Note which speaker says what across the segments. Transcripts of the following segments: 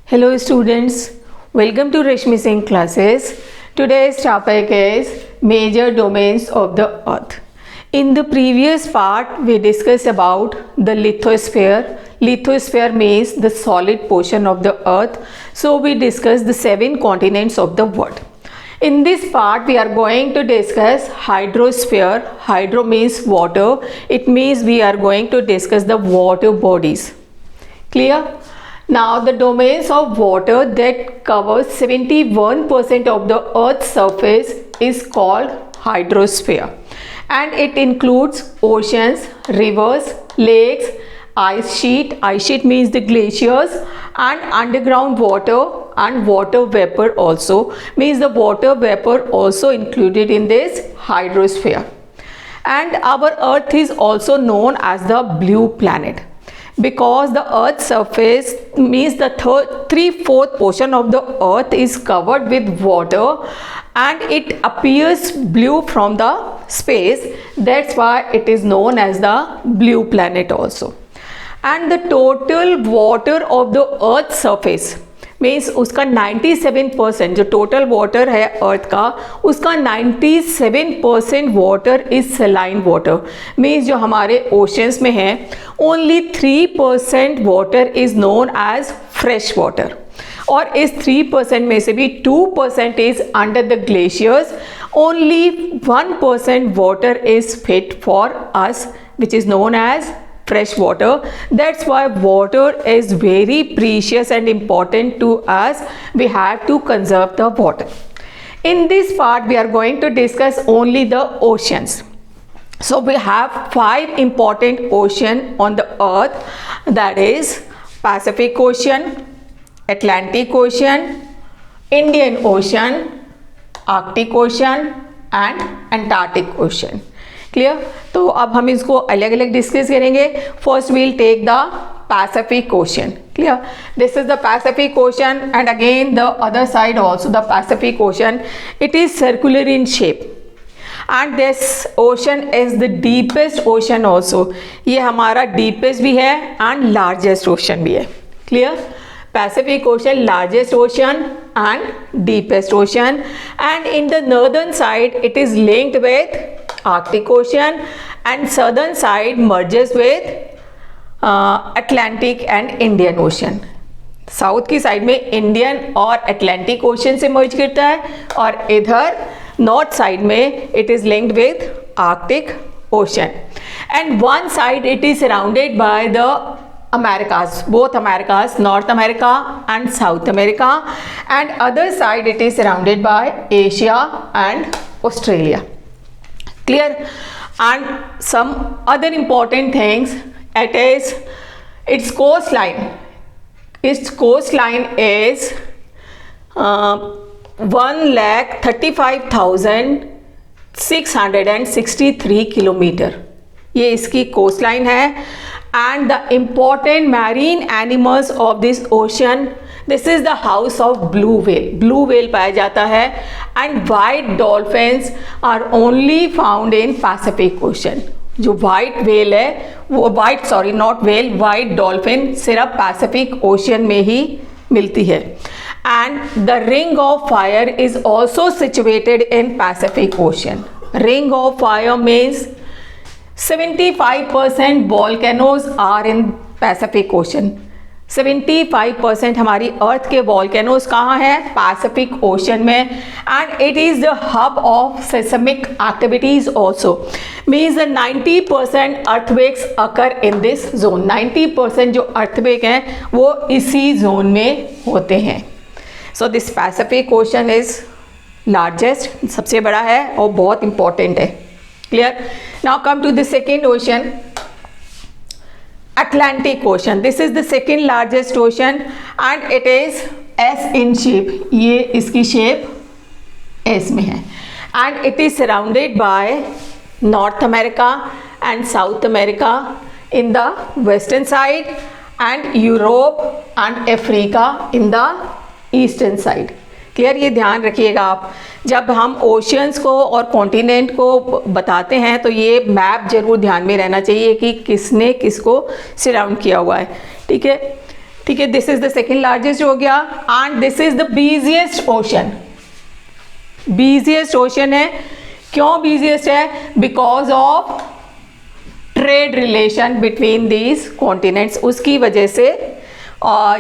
Speaker 1: Hello students, welcome to Rashmi Singh classes. Today's topic is major domains of the earth. In the previous part we discussed about the lithosphere. Lithosphere means the solid portion of the earth. So we discussed the 7 continents of the world. In this part we are going to discuss hydrosphere. Hydro means water. It means we are going to discuss the water bodies. Clear? Now the domains of water that covers 71% of the earth's surface is called hydrosphere, and it includes oceans, rivers, lakes, ice sheet. Ice sheet means the glaciers, and underground water and water vapor also means the water vapor also included in this hydrosphere. And our earth is also known as the blue planet, because the earth's surface means the 3/4 portion of the earth is covered with water and it appears blue from the space. That's why it is known as the blue planet also. And the total water of the earth's surface means उसका 97% जो total water है अर्थ का, उसका 97% water is saline water. Means जो हमारे oceans में है only 3% water is known as fresh water, और इस 3% में से भी 2% is under the glaciers. Only 1% water is fit for us which is known as fresh water. That's why water is very precious and important to us. We have to conserve the water. In this part we are going to discuss only the oceans. So we have 5 important oceans on the earth, that is Pacific Ocean, Atlantic Ocean, Indian Ocean, Arctic Ocean and Antarctic Ocean. Clear? तो अब हम इसको अलग अलग discuss करेंगे. First we'll take the Pacific ocean. Clear? This is the Pacific ocean and again the other side also the Pacific ocean. It is circular in shape and this ocean is the deepest ocean also. ये हमारा deepest भी है and largest ocean भी है. Clear? Pacific Ocean, largest ocean and deepest ocean, and in the northern side it is linked with Arctic Ocean and southern side merges with Atlantic and Indian Ocean. South की side में Indian और Atlantic ocean से मर्ज करता है, और इधर north side में it is linked with Arctic ocean. And one side it is surrounded by the Americas, both Americas, North America and South America, and other side it is surrounded by Asia and Australia. Clear? And some other important things, it is its coastline. Its coastline is 1,35,663 kilometre. ये इसकी coastline है. And the important marine animals of this ocean, this is the house of blue whale. Blue whale पाया जाता है, and white dolphins are only found in Pacific Ocean. जो white whale है वो white dolphin सिर्फ Pacific Ocean में ही मिलती है. And the ring of fire is also situated in Pacific Ocean. Ring of fire means 75% volcanoes are in Pacific Ocean. 75% हमारी अर्थ के volcanoes कहाँ हैं? Pacific Ocean में. And it is the hub of seismic activities also. Means the 90% earthquakes occur in this zone. 90% जो earthquake हैं वो इसी zone में होते हैं. So this Pacific Ocean is largest, सबसे बड़ा है और बहुत important है. Clear? Now come to the second ocean, Atlantic Ocean. This is the second largest ocean and it is S in shape. ये इसकी shape S में है. And it is surrounded by North America and South America in the western side, and Europe and Africa in the eastern side. Clear? ये ध्यान रखिएगा आप जब हम ओशियंस को और कॉन्टिनेंट को बताते हैं तो ये मैप जरूर ध्यान में रहना चाहिए कि किसने किसको सराउंड किया हुआ है. ठीक है? ठीक है, this is the second largest हो गया and this is the busiest ocean. Busiest ocean है, क्यों बिजिएस्ट है? Because of trade relation between these continents, उसकी वजह से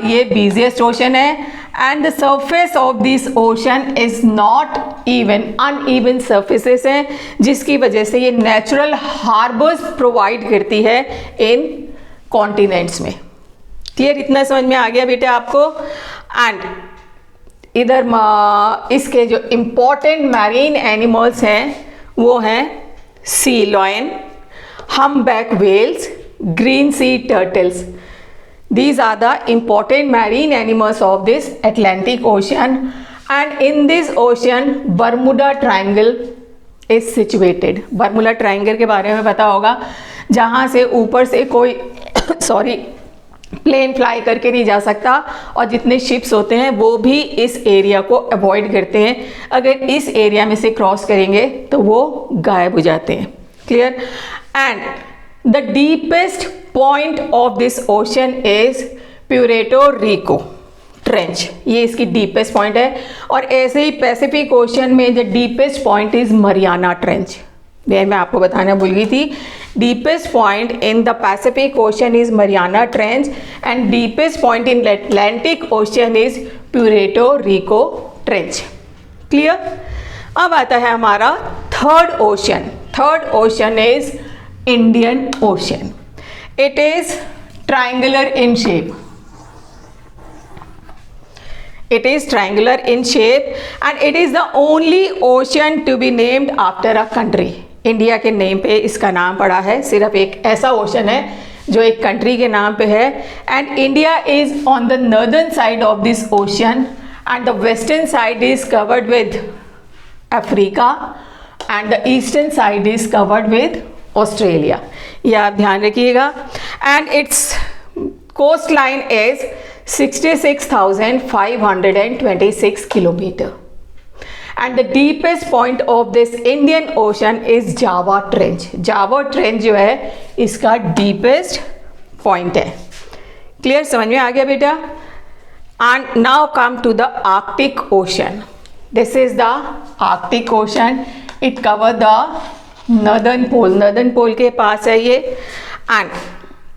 Speaker 1: ये बिजिएस्ट ओशन है। And the surface of this ocean is not even, uneven surfaces हैं, जिसकी वजह से ये नेचुरल हार्बर्स प्रोवाइड करती है इन कॉन्टिनेंट्स में। क्लियर, इतना समझ में आ गया बेटा आपको? एंड इधर इसके जो इम्पोर्टेंट मैरीन एनिमल्स हैं वो हैं सी lion, humpback whales, green sea turtles. These are the important marine animals of this Atlantic Ocean, and in this ocean Bermuda Triangle is situated. Bermuda Triangle के बारे में पता होगा, जहाँ से ऊपर से कोई प्लेन फ्लाई करके नहीं जा सकता, और जितने शिप्स होते हैं वो भी इस एरिया को अवॉइड करते हैं। अगर इस एरिया में से क्रॉस करेंगे तो वो गायब हो जाते हैं। Clear? And the deepest point of this ocean is Puerto Rico trench, ये इसकी डीपेस्ट पॉइंट है। और ऐसे ही पैसिफिक ओशन में the deepest point is Mariana trench. मैं आपको बताना भूल गई थी, deepest point in the Pacific ocean is Mariana trench and deepest point in Atlantic ocean is Puerto Rico trench. Clear? अब आता है हमारा third ocean. Third ocean is Indian ocean. It is triangular in shape. It is triangular in shape and it is the only ocean to be named after a country. India के name पे इसका नाम पड़ा है, सिर्फ एक ऐसा ocean है जो एक कंट्री के नाम पे है। And India is on the northern side of this ocean and the western side is covered with Africa and the eastern side is covered with Australia. ये आप ध्यान रखिएगा। And its coast line is 66,526 kilometer, and the deepest point of this Indian Ocean is Java Trench. Java Trench जो है इसका deepest point है। Clear, समझ में आ गया बेटा? And now come to the Arctic Ocean. This is the Arctic Ocean. It covers the northern pole. Northern pole के पास है ये। And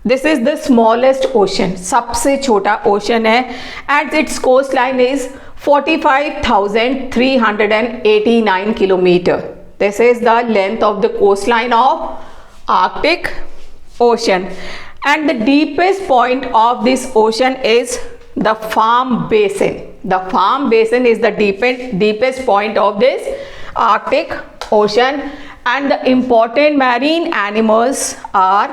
Speaker 1: this is the smallest ocean, सबसे छोटा ओशन है। And its coast line is 45,389 kilometre. This is the length of the coast line of Arctic ocean. And the deepest point of this ocean is the Fram basin. The Fram basin is the deepest point of this Arctic Ocean, and the important marine animals are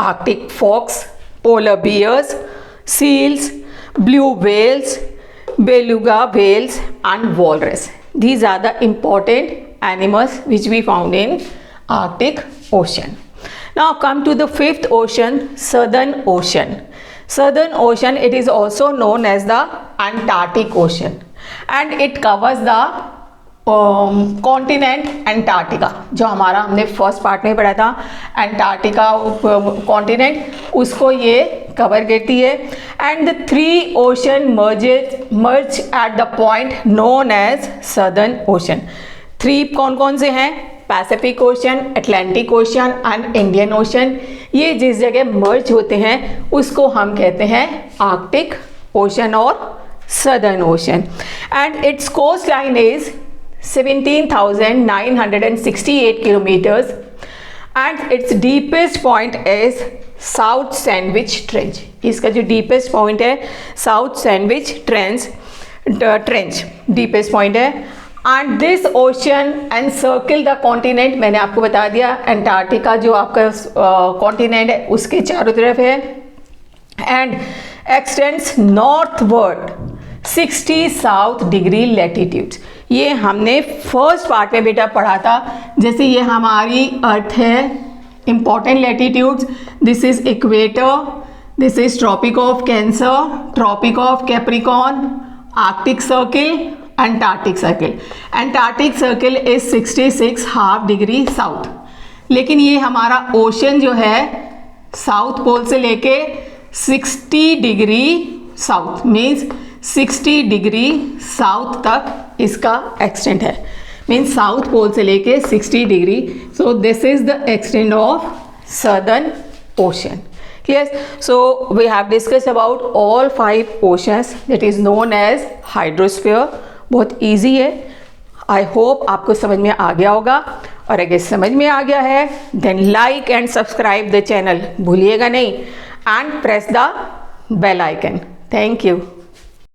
Speaker 1: Arctic fox, polar bears, seals, blue whales, beluga whales and walrus. These are the important animals which we found in Arctic Ocean. Now come to the fifth ocean, Southern Ocean. Southern Ocean, it is also known as the Antarctic Ocean, and it covers the continent Antarctica, जो हमारा हमने first part में पढ़ा था Antarctica continent, उसको ये cover करती है। And the three ocean merge at the point known as southern ocean. Three कौन कौन से हैं? Pacific ocean, Atlantic ocean and Indian ocean. ये जिस जगह मर्ज होते हैं उसको हम कहते हैं आर्कटिक ओशन और southern ocean. And its coast line is 17,968 kilometers, and its deepest point is South Sandwich Trench. इसका जो deepest point है South Sandwich Trench deepest point है। and this ocean encircle the continent, मैंने आपको बता दिया Antarctica जो आपका continent है उसके चारों तरफ है, and extends northward 60 south degree latitudes। ये हमने फर्स्ट पार्ट में बेटा पढ़ा था। जैसे ये हमारी अर्थ है, important latitudes, this is equator, this is tropic of Cancer, tropic of Capricorn, Arctic circle, Antarctic circle. Antarctic circle is 66 half degree south. लेकिन ये हमारा ओशन जो है साउथ पोल से लेके 60 degree south, means 60 degree south तक इसका extent है, मीन्स साउथ पोल से लेके 60 degree. So this is the extent of southern ocean. Yes, so we have discussed about all 5 oceans that is known as hydrosphere. बहुत easy है. I hope आपको समझ में आ गया होगा, और अगर समझ में आ गया है then like and subscribe the channel भूलिएगा नहीं, and press the bell icon. Thank you.